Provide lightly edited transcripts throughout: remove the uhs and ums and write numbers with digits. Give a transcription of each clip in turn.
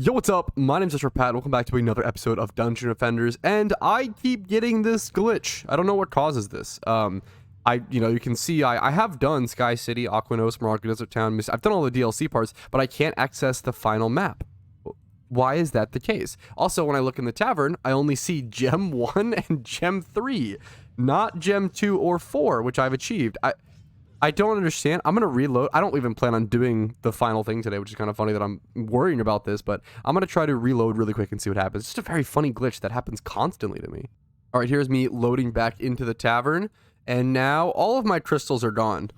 Yo, what's up? My name's Mr. Pat. Welcome back to another episode of Dungeon Defenders, and I keep getting this glitch. I don't know what causes this. You can see I have done Sky City, Aquanos, Morocco Desert Town. I've done all the DLC parts, but I can't access the final map. Why is that the case? Also, when I look in the tavern, I only see Gem 1 and Gem 3, not Gem 2 or 4, which I've achieved. I don't understand. I'm going to reload. I don't even plan on doing the final thing today, which is kind of funny that I'm worrying about this, but I'm going to try to reload really quick and see what happens. It's just a very funny glitch that happens constantly to me. All right, here's me loading back into the tavern, and now all of my crystals are gone.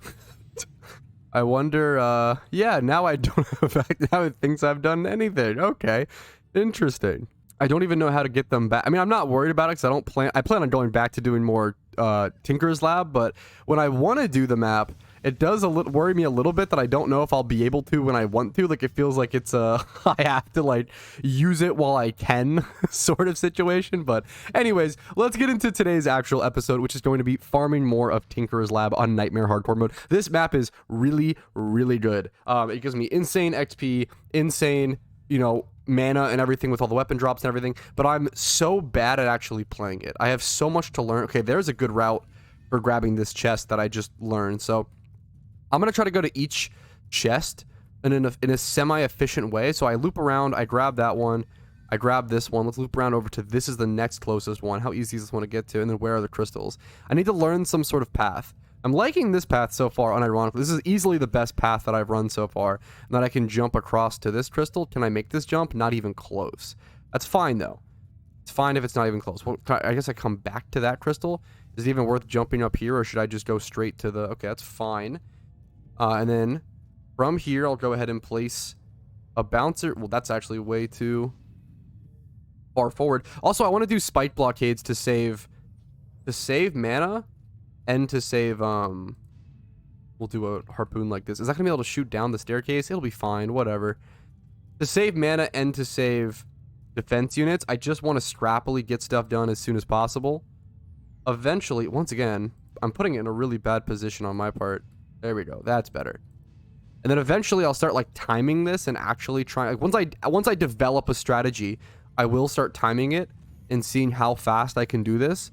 I wonder, yeah, now I don't have, now it thinks I've done anything. Okay, interesting. I don't even know how to get them back. I mean, I'm not worried about it because I plan on going back to doing more Tinker's Lab, but when I want to do the map, it does worry me a little bit that I don't know if I'll be able to when I want to. Like, it feels like it's I have to like use it while I can sort of situation. But anyways, let's get into today's actual episode, which is going to be farming more of Tinker's Lab on Nightmare Hardcore mode. This map is really, really good. It gives me insane XP, insane, mana and everything with all the weapon drops and everything, but I'm so bad at actually playing it. I have so much to learn. Okay, there's a good route for grabbing this chest that I just learned. So I'm gonna try to go to each chest in a semi-efficient way. So I loop around, I grab that one, I grab this one. Let's loop around over to this is the next closest one. How easy is this one to get to? And then where are the crystals? I need to learn some sort of path. I'm liking this path so far, unironically. This is easily the best path that I've run so far. And that I can jump across to this crystal. Can I make this jump? Not even close. That's fine, though. It's fine if it's not even close. Well, I guess I come back to that crystal. Is it even worth jumping up here, or should I just go straight to the... Okay, that's fine. And then from here, I'll go ahead and place a bouncer. Well, that's actually way too far forward. Also, I want to do spike blockades to save mana. And to save, we'll do a harpoon like this. Is that going to be able to shoot down the staircase? It'll be fine, whatever. To save mana and to save defense units, I just want to scrappily get stuff done as soon as possible. Eventually, once again, I'm putting it in a really bad position on my part. There we go. That's better. And then eventually I'll start, like, timing this and actually trying... Like, once I develop a strategy, I will start timing it and seeing how fast I can do this.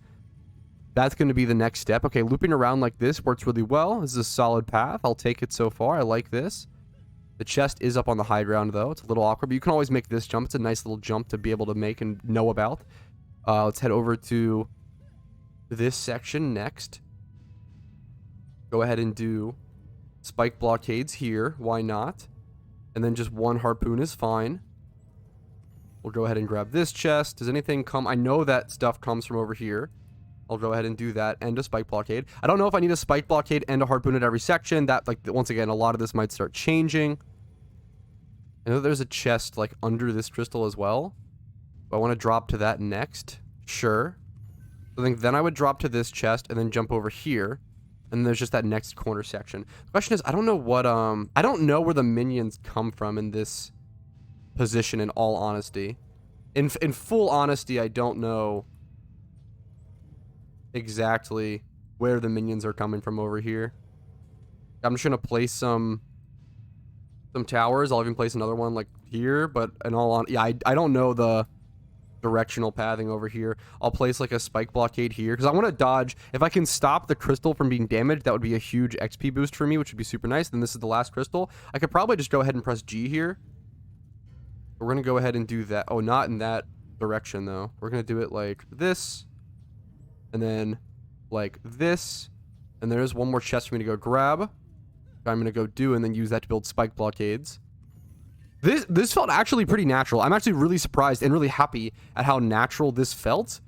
That's going to be the next step. Okay, looping around like this works really well. This is a solid path. I'll take it so far. I like this. The chest is up on the high ground, though. It's a little awkward, but you can always make this jump. It's a nice little jump to be able to make and know about. Let's head over to this section next. Go ahead and do spike blockades here. Why not? And then just one harpoon is fine. We'll go ahead and grab this chest. Does anything come? I know that stuff comes from over here. I'll go ahead and do that and a spike blockade. I don't know if I need a spike blockade and a harpoon at every section. That, like, once again, a lot of this might start changing. I know there's a chest, like, under this crystal as well. I want to drop to that next. Sure. I think then I would drop to this chest and then jump over here. And there's just that next corner section. The question is, I don't know what, I don't know where the minions come from in this position, in all honesty. In full honesty, I don't know exactly where the minions are coming from over here. I'm just gonna place some towers. I'll even place another one like here, but in all on, yeah, I don't know the directional pathing over here. I'll place like a spike blockade here because I want to dodge. If I can stop the crystal from being damaged, that would be a huge XP boost for me, which would be super nice. Then this is the last crystal. I could probably just go ahead and press G here. We're gonna go ahead and do that. Oh, not in that direction though. We're gonna do it like this. And then like this. And there is one more chest for me to go grab. I'm going to go do and then use that to build spike blockades. This felt actually pretty natural. I'm actually really surprised and really happy at how natural this felt.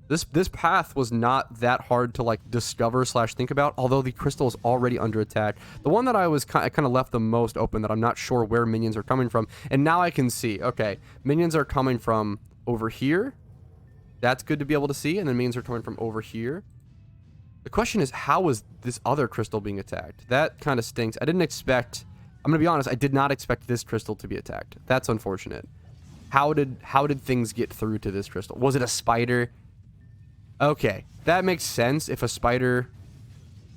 This path was not that hard to like discover / think about, although the crystal is already under attack. The one that I kind of left the most open that I'm not sure where minions are coming from. And now I can see, okay, minions are coming from over here. That's good to be able to see, and then minions are coming from over here. The question is, how is this other crystal being attacked? That kind of stinks. I didn't expect... I'm going to be honest, I did not expect this crystal to be attacked. That's unfortunate. How did things get through to this crystal? Was it a spider? Okay, that makes sense if a spider...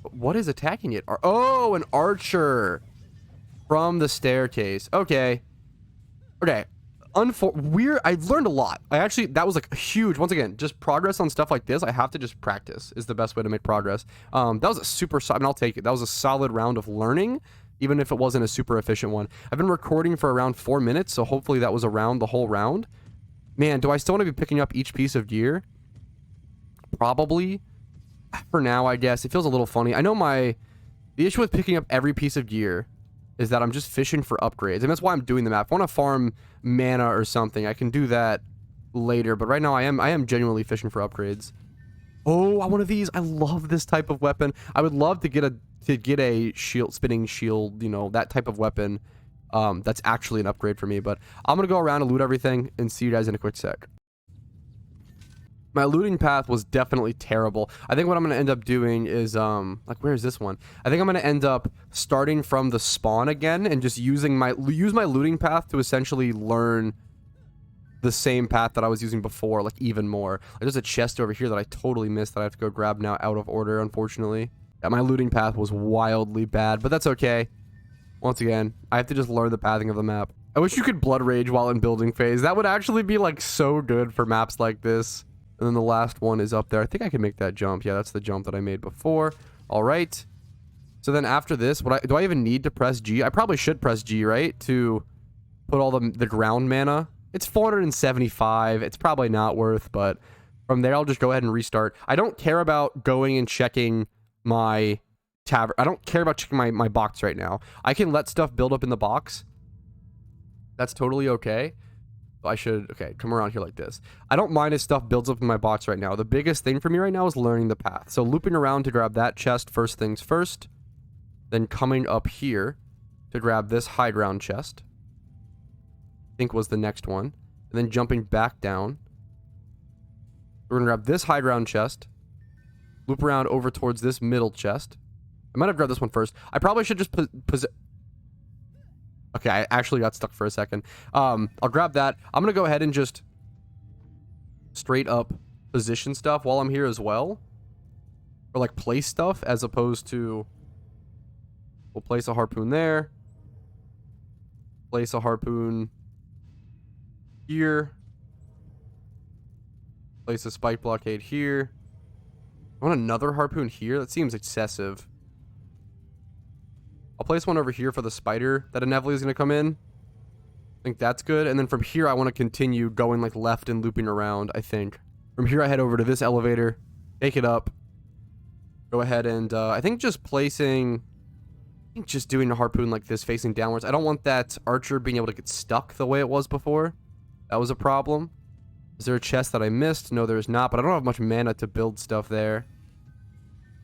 What is attacking it? Oh, an archer! From the staircase. Okay. Okay. Weird. I've learned a lot. That was like huge. Once again, just progress on stuff like this. I have to just practice is the best way to make progress. That was a super, I mean, I'll take it. That was a solid round of learning, even if it wasn't a super efficient one. I've been recording for around 4 minutes, so hopefully that was around the whole round. Man, do I still want to be picking up each piece of gear? Probably. For now, I guess. It feels a little funny. I know the issue with picking up every piece of gear is that I'm just fishing for upgrades. And that's why I'm doing the map. If I want to farm mana or something, I can do that later. But right now, I am genuinely fishing for upgrades. Oh, I want one of these. I love this type of weapon. I would love to get a shield, spinning shield, you know, that type of weapon. That's actually an upgrade for me. But I'm going to go around and loot everything and see you guys in a quick sec. My looting path was definitely terrible. I think what I'm going to end up doing is, like, where's this one? I think I'm going to end up starting from the spawn again and just use my looting path to essentially learn the same path that I was using before, like, even more. Like, there's a chest over here that I totally missed that I have to go grab now out of order, unfortunately. Yeah, my looting path was wildly bad, but that's okay. Once again, I have to just learn the pathing of the map. I wish you could blood rage while in building phase. That would actually be, like, so good for maps like this. And then the last one is up there. I think I can make that jump. Yeah, that's the jump that I made before. All right. So then after this, do I even need to press G? I probably should press G, right? To put all the ground mana. It's 475. It's probably not worth, but from there, I'll just go ahead and restart. I don't care about going and checking my tavern. I don't care about checking my box right now. I can let stuff build up in the box. That's totally okay. Okay, come around here like this. I don't mind if stuff builds up in my box right now. The biggest thing for me right now is learning the path. So looping around to grab that chest first things first. Then coming up here to grab this high ground chest. I think was the next one. And then jumping back down. We're going to grab this high ground chest. Loop around over towards this middle chest. I might have grabbed this one first. I probably should just Okay, I actually got stuck for a second. I'll grab that. I'm going to go ahead and just straight up position stuff while I'm here as well. Or like place stuff as opposed to... We'll place a harpoon there. Place a harpoon here. Place a spike blockade here. I want another harpoon here? That seems excessive. I'll place one over here for the spider that inevitably is going to come in. I think that's good. And then from here, I want to continue going like left and looping around, I think. From here, I head over to this elevator. Take it up. Go ahead and I think just placing... I think just doing a harpoon like this facing downwards. I don't want that archer being able to get stuck the way it was before. That was a problem. Is there a chest that I missed? No, there is not. But I don't have much mana to build stuff there.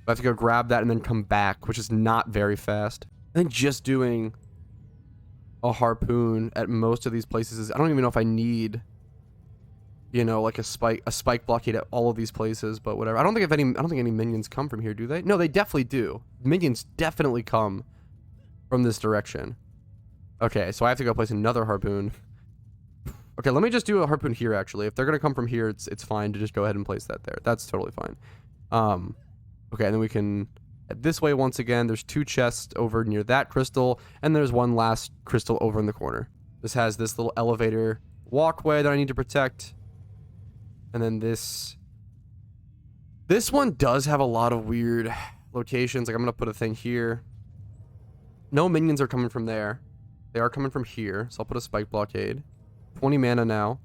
I have to go grab that and then come back, which is not very fast. I think just doing a harpoon at most of these places is... I don't even know if I need, you know, like a spike blockade at all of these places, but whatever. I don't think any minions come from here, do they? No, they definitely do. Minions definitely come from this direction. Okay, so I have to go place another harpoon. Okay, let me just do a harpoon here, actually. If they're gonna come from here, it's fine to just go ahead and place that there. That's totally fine. Okay, and then we can... This way, once again, there's 2 chests over near that crystal, and there's one last crystal over in the corner. This has this little elevator walkway that I need to protect. And then this one does have a lot of weird locations. Like, I'm going to put a thing here. No minions are coming from there. They are coming from here, so I'll put a spike blockade. 20 mana now.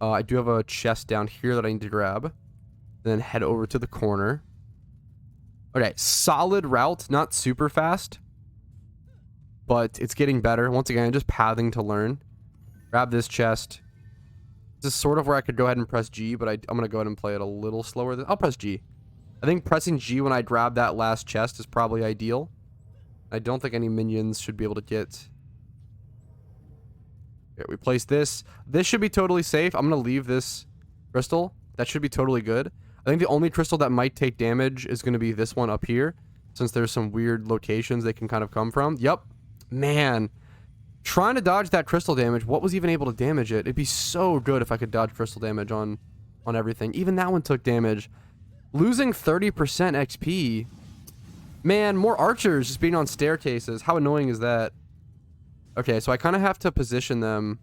I do have a chest down here that I need to grab. Then head over to the corner. Okay, solid route, not super fast, but it's getting better. Once again, just pathing to learn. Grab this chest. This is sort of where I could go ahead and press G, but I'm going to go ahead and play it a little slower. I'll press G. I think pressing G when I grab that last chest is probably ideal. I don't think any minions should be able to get... Okay, we place this. This should be totally safe. I'm going to leave this crystal. That should be totally good. I think the only crystal that might take damage is going to be this one up here, since there's some weird locations they can kind of come from. Yep. Man. Trying to dodge that crystal damage. What was even able to damage it? It'd be so good if I could dodge crystal damage on everything. Even that one took damage. Losing 30% XP. Man, more archers just being on staircases. How annoying is that? Okay, so I kind of have to position them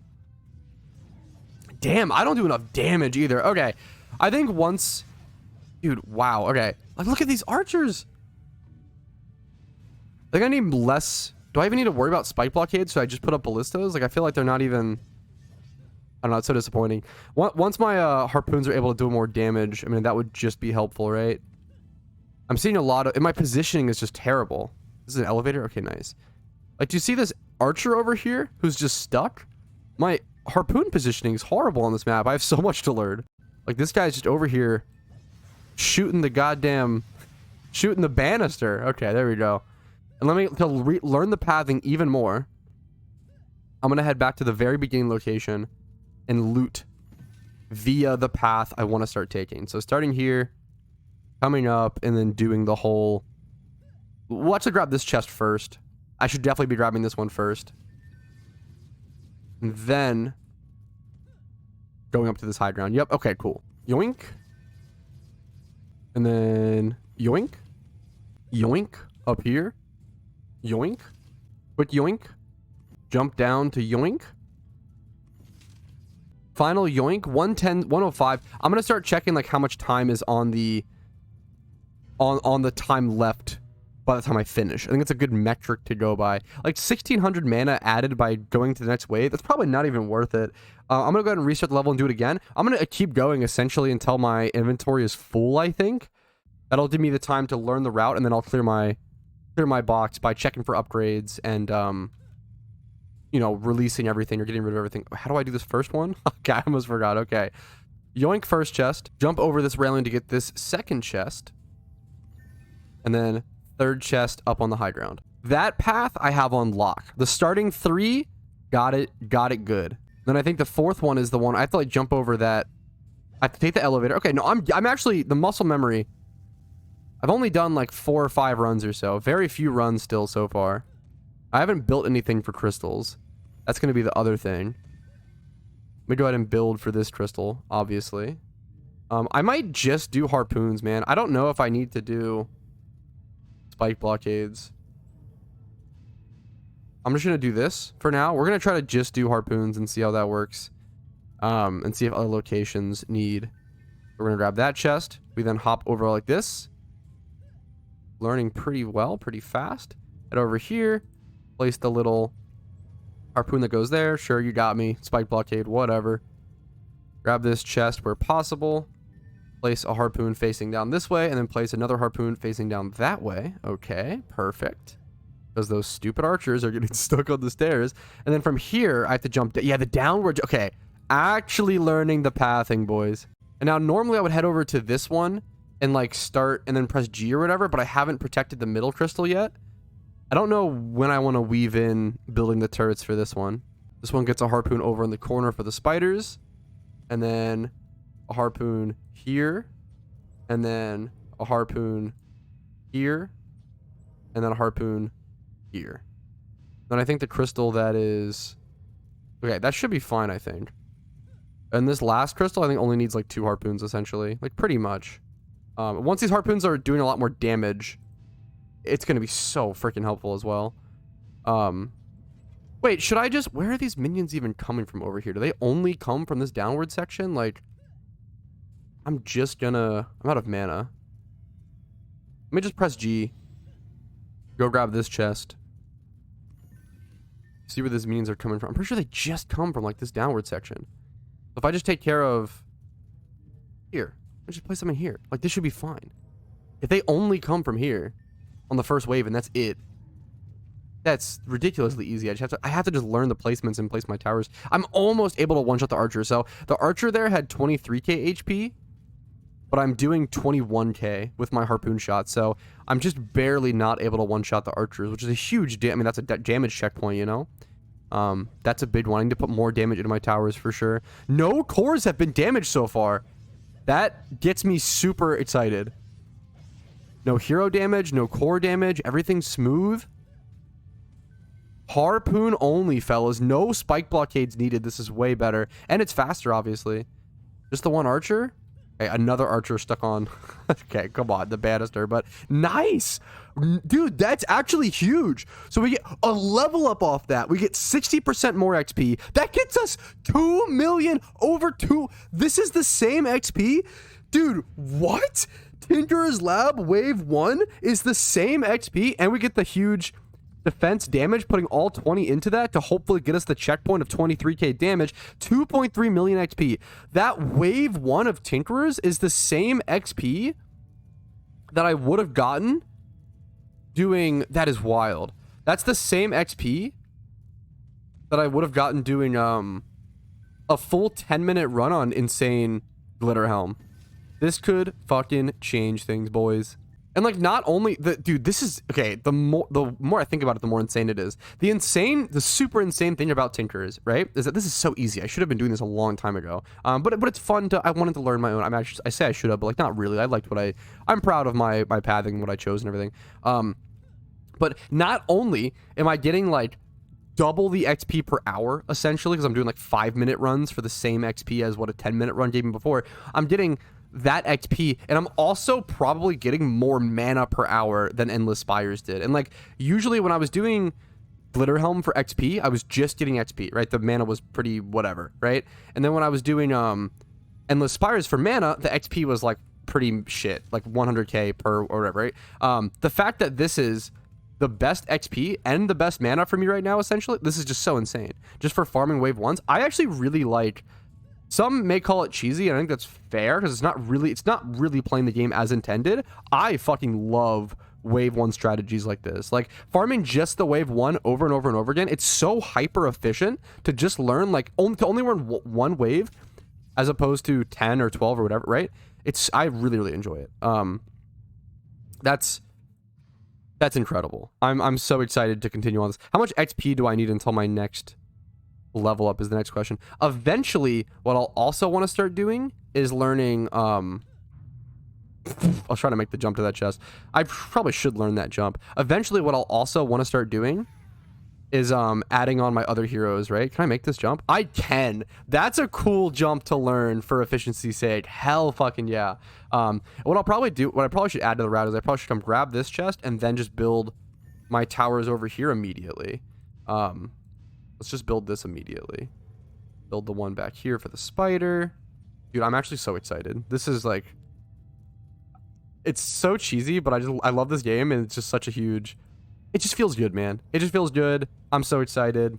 damn, I don't do enough damage either. Okay, I think once... Dude, wow, okay. Like, look at these archers. I think I need less... Do I even need to worry about spike blockades? So I just put up ballistas? Like, I feel like they're not even... I don't know, it's so disappointing. Once my harpoons are able to do more damage, I mean, that would just be helpful, right? I'm seeing a lot of... And my positioning is just terrible. This is an elevator? Okay, nice. Like, do you see this archer over here who's just stuck? My harpoon positioning is horrible on this map. I have so much to learn. Like, this guy's just over here shooting the goddamn... Shooting the banister. Okay, there we go. And let me... To learn the pathing even more, I'm going to head back to the very beginning location and loot via the path I want to start taking. So starting here, coming up, and then doing the whole... We'll actually grab this chest first. I should definitely be grabbing this one first. And then going up to this high ground. Yep, okay, cool. Yoink. And then yoink. Yoink up here. Yoink. Quick yoink. Jump down to yoink. Final yoink. 110, 105. I'm going to start checking like how much time is on the time left by the time I finish. I think it's a good metric to go by. Like 1600 mana added by going to the next wave. That's probably not even worth it. I'm going to go ahead and restart the level and do it again. I'm going to keep going essentially until my inventory is full, I think. That'll give me the time to learn the route, and then I'll clear my box by checking for upgrades and you know, releasing everything or getting rid of everything. How do I do this first one? Okay, I almost forgot. Okay. Yoink first chest. Jump over this railing to get this second chest. And then third chest up on the high ground. That path I have on lock. The starting 3, got it good. Then I think the fourth one is the one I have to like jump over that. I have to take the elevator. Okay, no, I'm actually the muscle memory. I've only done like 4 or 5 runs or so. Very few runs still so far. I haven't built anything for crystals. That's going to be the other thing. Let me go ahead and build for this crystal, obviously. I might just do harpoons, man. I don't know if I need to do spike blockades. I'm just going to do this for now. We're going to try to just do harpoons and see how that works. And see if other locations need. We're going to grab that chest. We then hop over like this. Learning pretty well, pretty fast. Head over here. Place the little harpoon that goes there. Sure, you got me. Spike blockade, whatever. Grab this chest where possible. Place a harpoon facing down this way, and then place another harpoon facing down that way. Okay, perfect. Because those stupid archers are getting stuck on the stairs. And then from here, I have to jump. Yeah, the downward. Okay, actually learning the pathing, boys. And now normally I would head over to this one and like start and then press G or whatever, but I haven't protected the middle crystal yet. I don't know when I want to weave in building the turrets for this one. This one gets a harpoon over in the corner for the spiders. And then a harpoon here. And then a harpoon here. And then a harpoon here. Then I think the crystal that is... Okay, that should be fine, I think. And this last crystal, I think, only needs like 2 harpoons, essentially. Like, pretty much. Once these harpoons are doing a lot more damage... It's going to be so freaking helpful as well. Wait, should I just... Where are these minions even coming from over here? Do they only come from this downward section? Like, I'm just gonna... I'm out of mana. Let me just press G. Go grab this chest. See where these minions are coming from. I'm pretty sure they just come from, like, this downward section. So if I just take care of... Here. I just place them in here. Like, this should be fine. If they only come from here... on the first wave and that's it. That's ridiculously easy. I have to just learn the placements and place my towers. I'm almost able to one-shot the archer. So the archer there had 23k HP, but I'm doing 21k with my harpoon shot. So I'm just barely not able to one-shot the archers, which is a huge I mean, that's a damage checkpoint, you know? That's a big one. I need to put more damage into my towers for sure. No cores have been damaged so far. That gets me super excited. No hero damage, no core damage, everything's smooth. Harpoon only, fellas. No spike blockades needed. This is way better. And it's faster, obviously. Just the one archer? Okay, another archer stuck on. Okay, come on, the banister, but nice. Dude, that's actually huge. So we get a level up off that. We get 60% more XP. That gets us 2 million over 2. This is the same XP? Dude, what? Tinker's Lab Wave 1 is the same XP, and we get the huge defense damage, putting all 20 into that to hopefully get us the checkpoint of 23k damage. 2.3 million XP. That Wave 1 of Tinkerers is the same XP that I would have gotten doing... That is wild. That's the same XP that I would have gotten doing a full 10-minute run on Insane Glitter Helm. This could fucking change things, boys. And like, not only the dude, this is okay. The more I think about it, the more insane it is. The super insane thing about Tinkers, right, is that this is so easy. I should have been doing this a long time ago. But it's fun to. I wanted to learn my own. I say I should have, but like, not really. I liked what I'm proud of my pathing, what I chose, and everything. But not only am I getting like double the XP per hour essentially, because I'm doing like 5-minute runs for the same XP as what a 10-minute run gave me before. I'm getting that XP, and I'm also probably getting more mana per hour than Endless Spires did. And like, usually when I was doing Glitter Helm for XP, I was just getting XP, right? The mana was pretty whatever, right? And then when I was doing Endless Spires for mana, the XP was like pretty shit, like 100k per or whatever, right? The fact that this is the best XP and the best mana for me right now, essentially, this is just so insane. Just for farming wave 1s, I actually really like. Some may call it cheesy, and I think that's fair because it's not really playing the game as intended. I fucking love wave 1 strategies like this. Like, farming just the wave 1 over and over and over again, it's so hyper efficient to just learn, like, only run one wave as opposed to 10 or 12 or whatever, right? I really, really enjoy it. That's incredible. I'm so excited to continue on this. How much XP do I need until my next level up is the next question. Eventually, what I'll also want to start doing is learning I'll try to make the jump to that chest. I probably should learn that jump. Eventually, what I'll also want to start doing is adding on my other heroes, right? Can I make this jump? I can. That's a cool jump to learn for efficiency's sake. Hell fucking yeah. What I probably should add to the route is I probably should come grab this chest and then just build my towers over here immediately. Let's just build this immediately. Build the one back here for the spider. Dude, I'm actually so excited. This is like... It's so cheesy, but I love this game, and it's just such a huge... It just feels good, man. It just feels good. I'm so excited.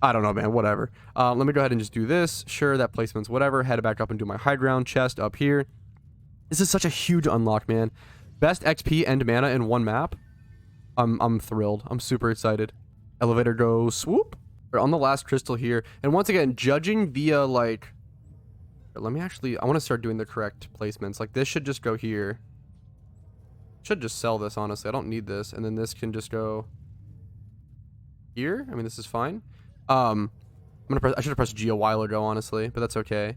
I don't know, man. Whatever. Let me go ahead and just do this. Sure, that placement's whatever. Head back up and do my high ground chest up here. This is such a huge unlock, man. Best XP and mana in one map. I'm thrilled. I'm super excited. Elevator go swoop. We're on the last crystal here. And once again, judging via like... Let me actually... I want to start doing the correct placements. Like, this should just go here. Should just sell this, honestly. I don't need this. And then this can just go here. I mean, this is fine. I should have pressed G a while ago, honestly, but that's okay.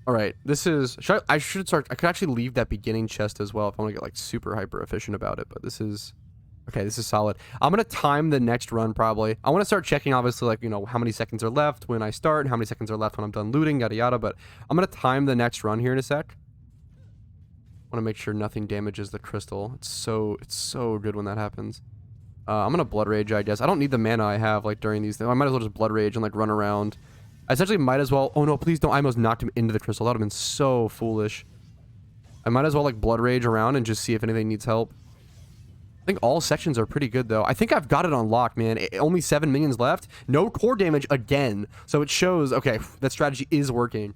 All right, this is... I could actually leave that beginning chest as well if I want to get like super hyper efficient about it, but this is... Okay, this is solid. I'm going to time the next run, probably. I want to start checking, obviously, like, you know, how many seconds are left when I start, and how many seconds are left when I'm done looting, yada yada, but I'm going to time the next run here in a sec. I want to make sure nothing damages the crystal. It's so good when that happens. I'm going to Blood Rage, I guess. I don't need the mana I have, like, during these things. I might as well just Blood Rage and, like, run around. I essentially might as well... Oh, no, please don't. I almost knocked him into the crystal. That would have been so foolish. I might as well, like, Blood Rage around and just see if anything needs help. I think all sections are pretty good, though. I think I've got it unlocked, man. Only 7 minions left. No core damage again. So it shows, okay, that strategy is working.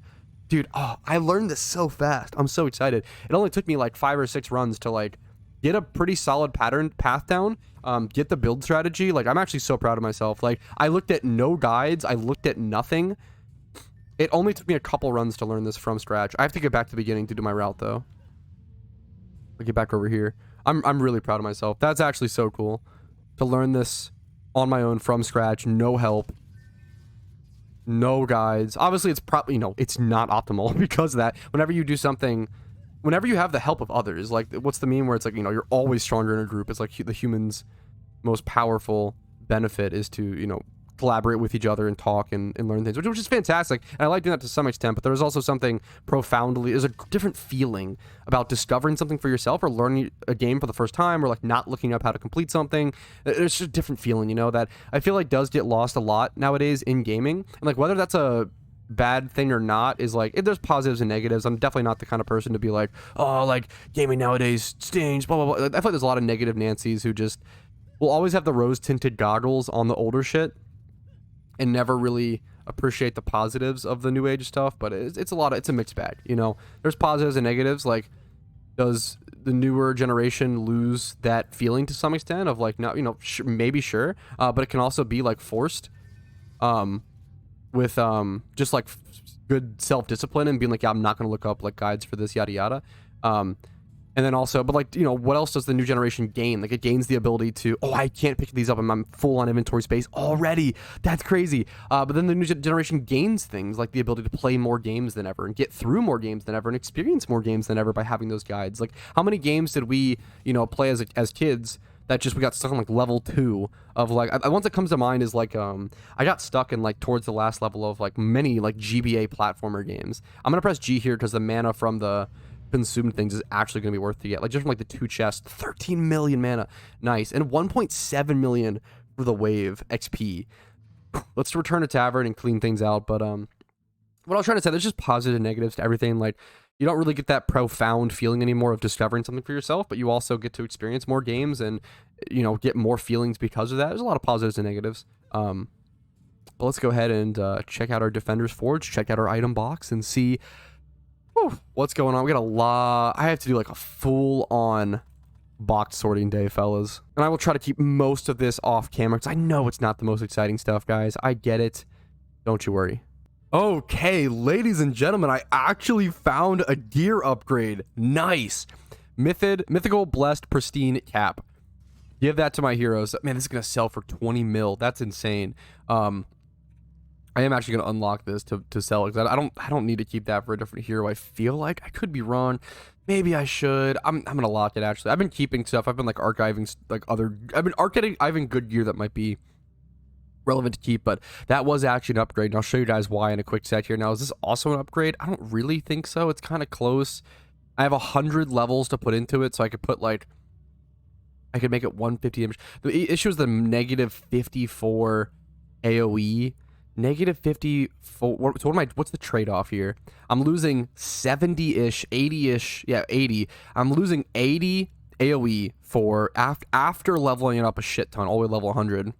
Dude, oh, I learned this so fast. I'm so excited. It only took me like 5 or 6 runs to like get a pretty solid path down, get the build strategy. Like, I'm actually so proud of myself. Like, I looked at no guides. I looked at nothing. It only took me a couple runs to learn this from scratch. I have to get back to the beginning to do my route, though. I'll get back over here. I'm really proud of myself. That's actually so cool to learn this on my own from scratch. No help. No guides. Obviously, it's probably, you know, it's not optimal because of that. Whenever you do something, whenever you have the help of others, like, what's the meme where it's like, you know, you're always stronger in a group. It's like the human's most powerful benefit is to, you know, collaborate with each other and talk and learn things, which is fantastic. And I like doing that to some extent, but there's also something profoundly, there's a different feeling about discovering something for yourself or learning a game for the first time or like not looking up how to complete something. It's just a different feeling, you know, that I feel like does get lost a lot nowadays in gaming. And like whether that's a bad thing or not is like, if there's positives and negatives. I'm definitely not the kind of person to be like, oh, like gaming nowadays stinks, blah, blah, blah. I feel like there's a lot of negative Nancys who just will always have the rose-tinted goggles on the older shit and never really appreciate the positives of the new age stuff. But it's a mixed bag, you know. There's positives and negatives. Like, does the newer generation lose that feeling to some extent of like, not, you know, maybe sure, but it can also be like forced, with just like good self-discipline and being like, yeah, I'm not gonna look up like guides for this, yada yada. And then also, but like, you know, what else does the new generation gain? Like, it gains the ability to, oh, I can't pick these up and I'm full on inventory space already. That's crazy. But then the new generation gains things like the ability to play more games than ever and get through more games than ever and experience more games than ever by having those guides. Like, how many games did we, you know, play as kids that just we got stuck on like level 2 of like, one that comes to mind is like, I got stuck in like towards the last level of like many like GBA platformer games. I'm gonna press G here because the mana from the consumed things is actually going to be worth to get. Like, just from like the 2 chests, 13 million mana. Nice. And 1.7 million for the wave XP. Let's return to tavern and clean things out. But what I was trying to say, there's just positive and negatives to everything. Like, you don't really get that profound feeling anymore of discovering something for yourself, but you also get to experience more games and, you know, get more feelings because of that. There's a lot of positives and negatives. But let's go ahead and check out our Defender's Forge, check out our item box, and see what's going on. We got a lot. I have to do like a full-on box sorting day, fellas. And I will try to keep most of this off camera because I know it's not the most exciting stuff, guys. I get it. Don't you worry. Okay, ladies and gentlemen, I actually found a gear upgrade. Nice. Mythical, Blessed, Pristine Cap. Give that to my heroes. Man, this is going to sell for 20 mil. That's insane. I am actually going to unlock this to sell it because I don't need to keep that for a different hero. I feel like I could be wrong. Maybe I should. I'm going to lock it, actually. I've been keeping stuff. I've been like archiving like I've been archiving good gear that might be relevant to keep, but that was actually an upgrade, and I'll show you guys why in a quick set here. Now, is this also an upgrade? I don't really think so. It's kind of close. I have 100 levels to put into it, so I could put like, I could make it 150 damage. The issue is the negative 54 AoE. Negative 54. So what's the trade-off here? I'm losing 70-ish, 80-ish. Yeah, 80. I'm losing 80 AoE for after leveling it up a shit ton, all the way to level 100.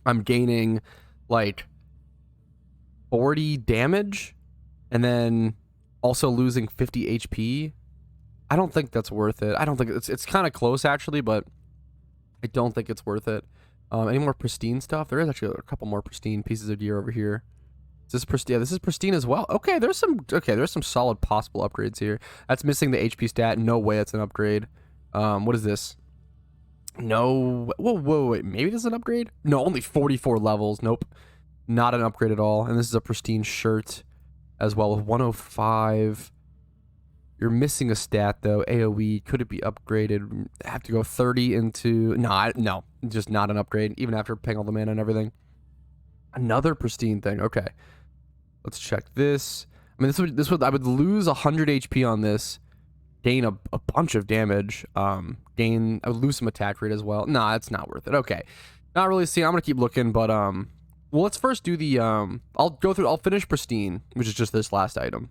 I'm gaining like 40 damage and then also losing 50 HP. I don't think that's worth it. I don't think it's kind of close actually, but I don't think it's worth it. Any more pristine stuff? There is actually a couple more pristine pieces of gear over here. Is this pristine? Yeah, this is pristine as well. Okay, there's some solid possible upgrades here. That's missing the HP stat. No way it's an upgrade. What is this? No. Whoa, wait. Maybe this is an upgrade? No, only 44 levels. Nope. Not an upgrade at all. And this is a pristine shirt as well with 105. You're missing a stat though. AoE. Could it be upgraded? Have to go 30 into... No, just not an upgrade. Even after paying all the mana and everything. Another pristine thing. Okay. Let's check this. I mean, this would I would lose 100 HP on this. Gain a bunch of damage. I would lose some attack rate as well. Nah, it's not worth it. Okay. Not really seeing. I'm gonna keep looking, but well, let's first do the I'll finish pristine, which is just this last item,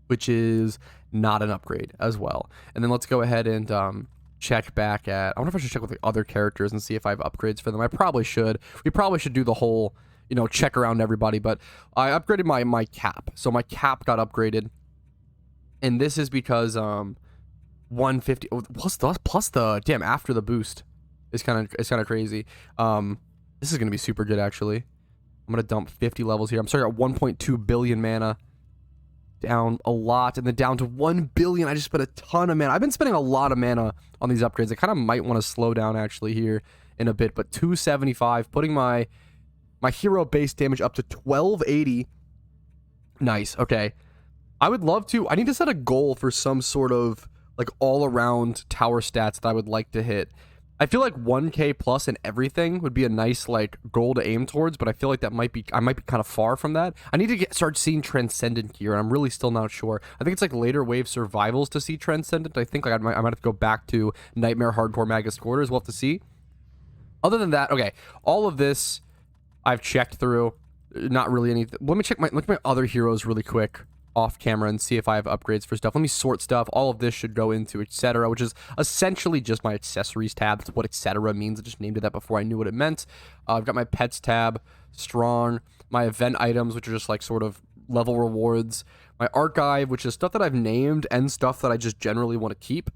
which is not an upgrade as well. And then let's go ahead and check back at, I wonder if I should check with the other characters and see if I have upgrades for them. I probably should. We probably should do the whole, you know, check around everybody, but I upgraded my cap. So my cap got upgraded. And this is because 150 plus the damn after the boost is kind of crazy. This is gonna be super good actually. I'm gonna dump 50 levels here. I'm starting at 1.2 billion mana, down a lot, and then down to 1 billion. I just spent a ton of mana. I've been spending a lot of mana on these upgrades. I kind of might want to slow down actually here in a bit, but 275, putting my hero base damage up to 1280. Nice. Okay. I would love to. I need to set a goal for some sort of like all around tower stats that I would like to hit. I feel like 1K plus and everything would be a nice like goal to aim towards, but I feel like I might be kind of far from that. I need to start seeing Transcendent here, and I'm really still not sure. I think it's like later wave survivals to see Transcendent. I think like I might have to go back to Nightmare Hardcore Magus Quarters. We'll have to see. Other than that, okay, all of this I've checked through. Not really anything. Let me check my other heroes really quick off camera and see if I have upgrades for stuff. Let me sort stuff. All of this should go into etc., which is essentially just my accessories tab. That's what etc. means. I just named it that before I knew what it meant. I've got my pets tab, strong, my event items, which are just like sort of level rewards, my archive, which is stuff that I've named and stuff that I just generally want to keep.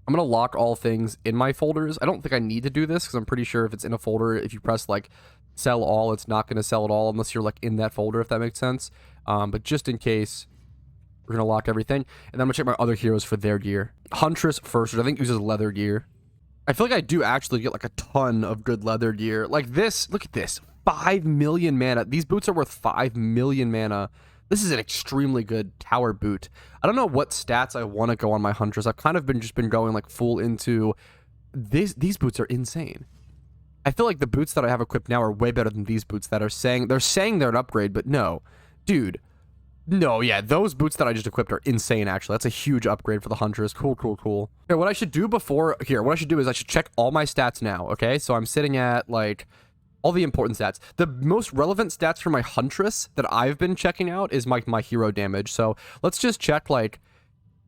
I'm going to lock all things in my folders. I don't think I need to do this because I'm pretty sure if it's in a folder, if you press like sell all, it's not going to sell it all unless you're like in that folder, if that makes sense. But just in case, we're going to lock everything. And then I'm going to check my other heroes for their gear. Huntress first, which I think uses leather gear. I feel like I do actually get like a ton of good leather gear. Like this, look at this. 5 million mana. These boots are worth 5 million mana. This is an extremely good tower boot. I don't know what stats I want to go on my Huntress. I've kind of been going like full into this. These boots are insane. I feel like the boots that I have equipped now are way better than these boots that are saying they're an upgrade, but no. Dude. No, yeah, those boots that I just equipped are insane, actually. That's a huge upgrade for the Huntress. Cool, cool, cool. Okay, what I should do what I should do is I should check all my stats now, okay? So I'm sitting at, like, all the important stats. The most relevant stats for my Huntress that I've been checking out is my hero damage. So let's just check, like,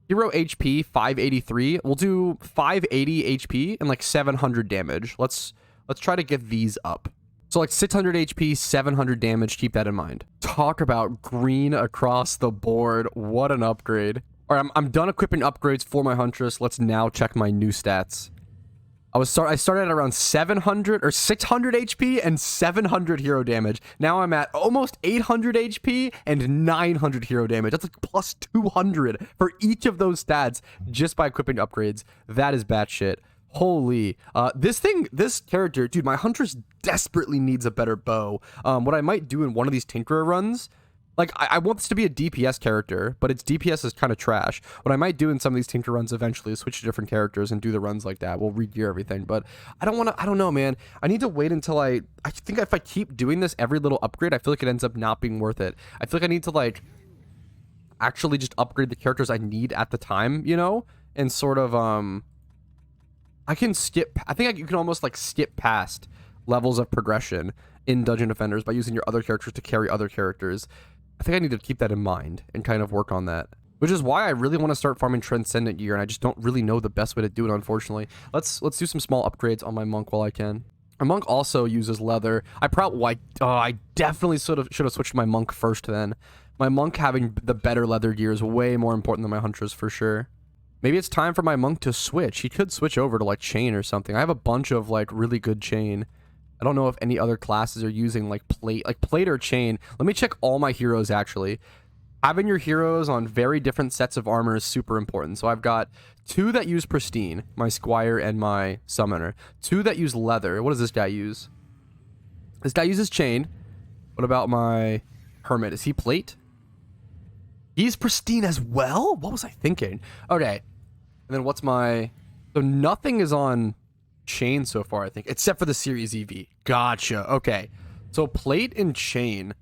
hero HP 583. We'll do 580 HP and, like, 700 damage. Let's try to get these up. So like 600 HP, 700 damage, keep that in mind. Talk about green across the board. What an upgrade. All right, I'm done equipping upgrades for my Huntress. Let's now check my new stats. I started at around 700 or 600 HP and 700 hero damage. Now I'm at almost 800 HP and 900 hero damage. That's like plus 200 for each of those stats just by equipping upgrades. That is batshit. Holy, this character, dude, my Huntress desperately needs a better bow. What I might do in one of these Tinkerer runs, like, I want this to be a DPS character, but its DPS is kind of trash. What I might do in some of these Tinker runs eventually is switch to different characters and do the runs like that. We'll re-gear everything, but I don't know, man. I need to wait until I think if I keep doing this every little upgrade, I feel like it ends up not being worth it. I feel like I need to, like, actually just upgrade the characters I need at the time, you know? And sort of, I think you can almost like skip past levels of progression in Dungeon Defenders by using your other characters to carry other characters. I think I need to keep that in mind and kind of work on that. Which is why I really want to start farming Transcendent gear, and I just don't really know the best way to do it, unfortunately. Let's do some small upgrades on my Monk while I can. My Monk also uses leather. I definitely should have switched my Monk first then. My Monk having the better leather gear is way more important than my Huntress for sure. Maybe it's time for my Monk to switch. He could switch over to, like, chain or something. I have a bunch of, like, really good chain. I don't know if any other classes are using, like, plate or chain. Let me check all my heroes, actually. Having your heroes on very different sets of armor is super important. So I've got 2 that use Pristine, my Squire and my Summoner. 2 that use leather. What does this guy use? This guy uses chain. What about my Hermit? Is he plate? He's Pristine as well? What was I thinking? Okay. And then what's my... So nothing is on chain so far, I think. Except for the Series EV. Gotcha. Okay. So plate and chain,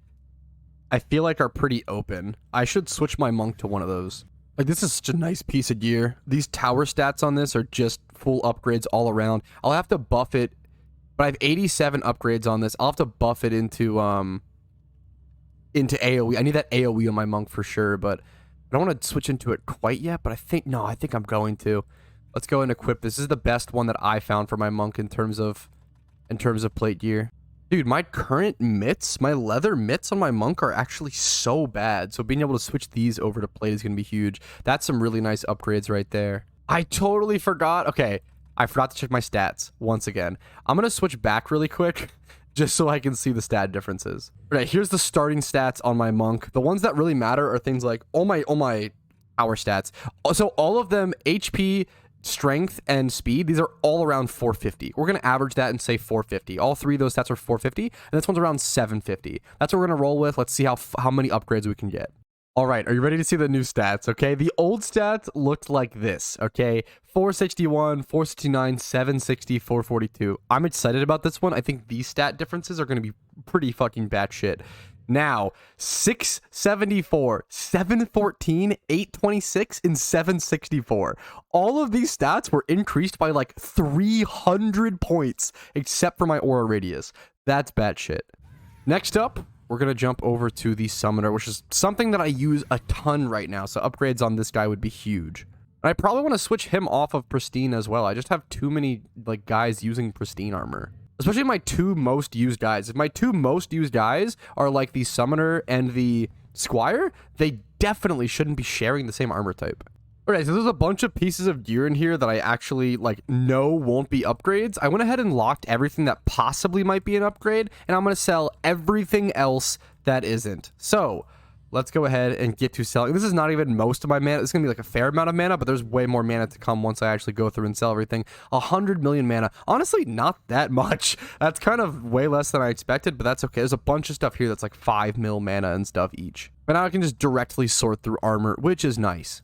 I feel like are pretty open. I should switch my Monk to one of those. Like, this is such a nice piece of gear. These tower stats on this are just full upgrades all around. I'll have to buff it. But I have 87 upgrades on this. I'll have to buff it into AoE. I need that AoE on my Monk for sure, but I don't want to switch into it quite yet, but I think I'm going to. Let's go and equip this. This is the best one that I found for my Monk in terms of plate gear. Dude, my current mitts, my leather mitts on my Monk are actually so bad. So being able to switch these over to plate is going to be huge. That's some really nice upgrades right there. I totally forgot. Okay, I forgot to check my stats once again. I'm going to switch back really quick just so I can see the stat differences. All right, here's the starting stats on my Monk. The ones that really matter are things like all my power stats. So all of them, HP, strength, and speed, these are all around 450. We're going to average that and say 450. All 3 of those stats are 450, and this one's around 750. That's what we're going to roll with. Let's see how many upgrades we can get. All right, are you ready to see the new stats? Okay, the old stats looked like this. Okay, 461, 469, 760, 442. I'm excited about this one. I think these stat differences are going to be pretty fucking batshit. Now, 674, 714, 826, and 764. All of these stats were increased by like 300 points, except for my aura radius. That's batshit. Next up, we're going to jump over to the Summoner, which is something that I use a ton right now. So upgrades on this guy would be huge. And I probably want to switch him off of Pristine as well. I just have too many like guys using Pristine armor. Especially my two most used guys. If my two most used guys are like the Summoner and the Squire, they definitely shouldn't be sharing the same armor type. Alright, so there's a bunch of pieces of gear in here that I actually, like, know won't be upgrades. I went ahead and locked everything that possibly might be an upgrade, and I'm going to sell everything else that isn't. So, let's go ahead and get to selling. This is not even most of my mana. It's going to be like a fair amount of mana, but there's way more mana to come once I actually go through and sell everything. 100 million mana. Honestly, not that much. That's kind of way less than I expected, but that's okay. There's a bunch of stuff here that's like 5 mil mana and stuff each. But now I can just directly sort through armor, which is nice.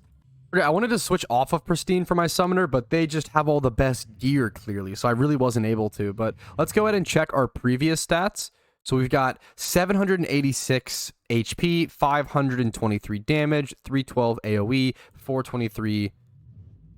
Okay, I wanted to switch off of Pristine for my Summoner, but they just have all the best gear, clearly, so I really wasn't able to. But let's go ahead and check our previous stats. So we've got 786 HP, 523 damage, 312 AoE, 423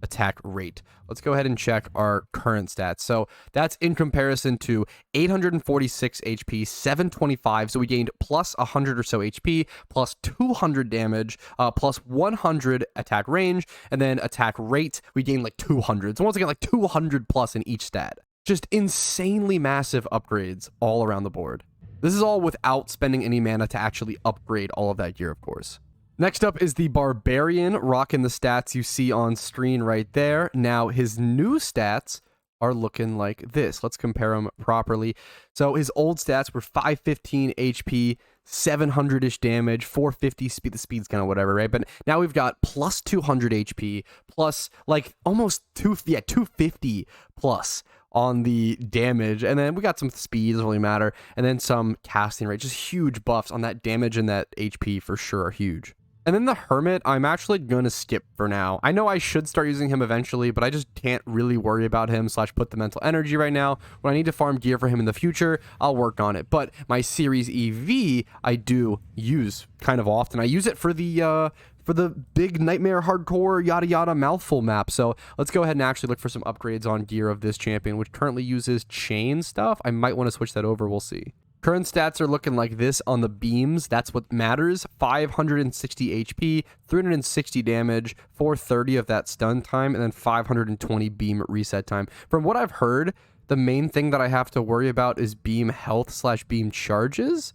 attack rate. Let's go ahead and check our current stats. So that's in comparison to 846 HP, 725. So we gained plus 100 or so HP, plus 200 damage, plus 100 attack range, and then attack rate, we gained like 200. So once again, like 200 plus in each stat. Just insanely massive upgrades all around the board. This is all without spending any mana to actually upgrade all of that gear, of course. Next up is the Barbarian, rocking the stats you see on screen right there. Now, his new stats are looking like this. Let's compare them properly. So his old stats were 515 HP, 700-ish damage, 450 speed. The speed's kind of whatever, right? But now we've got plus 200 HP, plus like almost 250 plus on the damage, and then we got some speed, doesn't really matter, and then some casting rate. Just huge buffs on that damage and that HP for sure are huge. And then the Hermit, I'm actually going to skip for now. I know I should start using him eventually, but I just can't really worry about him / put the mental energy right now. When I need to farm gear for him in the future, I'll work on it. But my Series EV, I do use kind of often. I use it for the big Nightmare Hardcore yada yada mouthful map. So let's go ahead and actually look for some upgrades on gear of this champion, which currently uses chain stuff. I might want to switch that over. We'll see. Current stats are looking like this on the beams. That's what matters. 560 HP, 360 damage, 430 of that stun time, and then 520 beam reset time. From what I've heard, the main thing that I have to worry about is beam health / beam charges.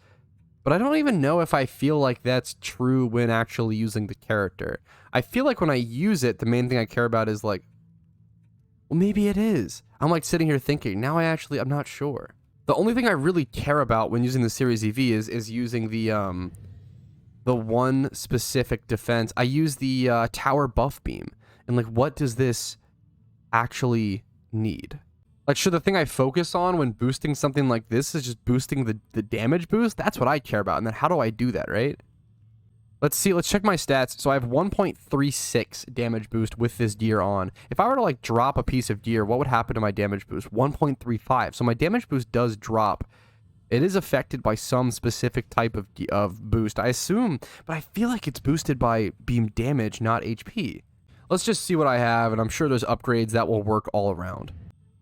But I don't even know if I feel like that's true when actually using the character. I feel like when I use it, the main thing I care about is like, well, maybe it is. I'm like sitting here thinking, now I'm not sure. The only thing I really care about when using the Series EV is using the one specific defense. I use the tower buff beam. And like, what does this actually need? Like, should the thing I focus on when boosting something like this is just boosting the damage boost? That's what I care about. And then how do I do that, right? Let's see. Let's check my stats. So I have 1.36 damage boost with this gear on. If I were to like drop a piece of gear, what would happen to my damage boost? 1.35. So my damage boost does drop. It is affected by some specific type of boost, I assume. But I feel like it's boosted by beam damage, not HP. Let's just see what I have. And I'm sure there's upgrades that will work all around.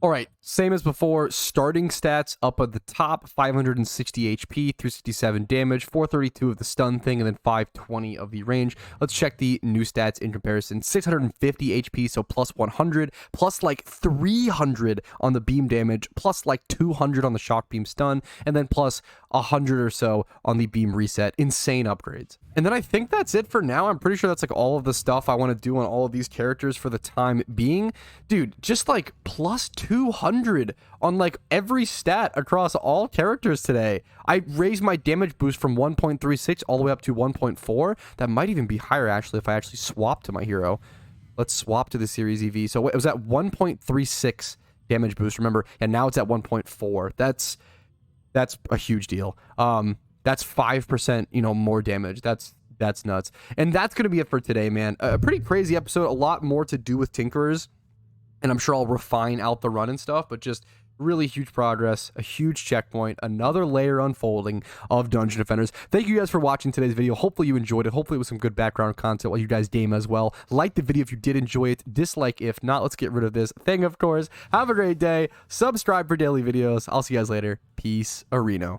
All right, same as before, starting stats up at the top, 560 HP, 367 damage, 432 of the stun thing, and then 520 of the range. Let's check the new stats in comparison. 650 HP, so plus 100, plus like 300 on the beam damage, plus like 200 on the shock beam stun, and then plus 100 or so on the beam reset. Insane upgrades. And then I think that's it for now. I'm pretty sure that's like all of the stuff I want to do on all of these characters for the time being. Dude, just like plus 200 on like every stat across all characters today. I raised my damage boost from 1.36 all the way up to 1.4. That might even be higher actually if I actually swap to my hero. Let's swap to the Series EV. So it was at 1.36 damage boost, remember, and now it's at 1.4. That's a huge deal. That's 5%, more damage. That's That's nuts. And that's going to be it for today, man. A pretty crazy episode. A lot more to do with Tinkerers. And I'm sure I'll refine out the run and stuff, but just really huge progress, a huge checkpoint, another layer unfolding of Dungeon Defenders. Thank you guys for watching today's video. Hopefully you enjoyed it. Hopefully it was some good background content while you guys game as well. Like the video if you did enjoy it. Dislike if not. Let's get rid of this thing, of course. Have a great day. Subscribe for daily videos. I'll see you guys later. Peace, Areno.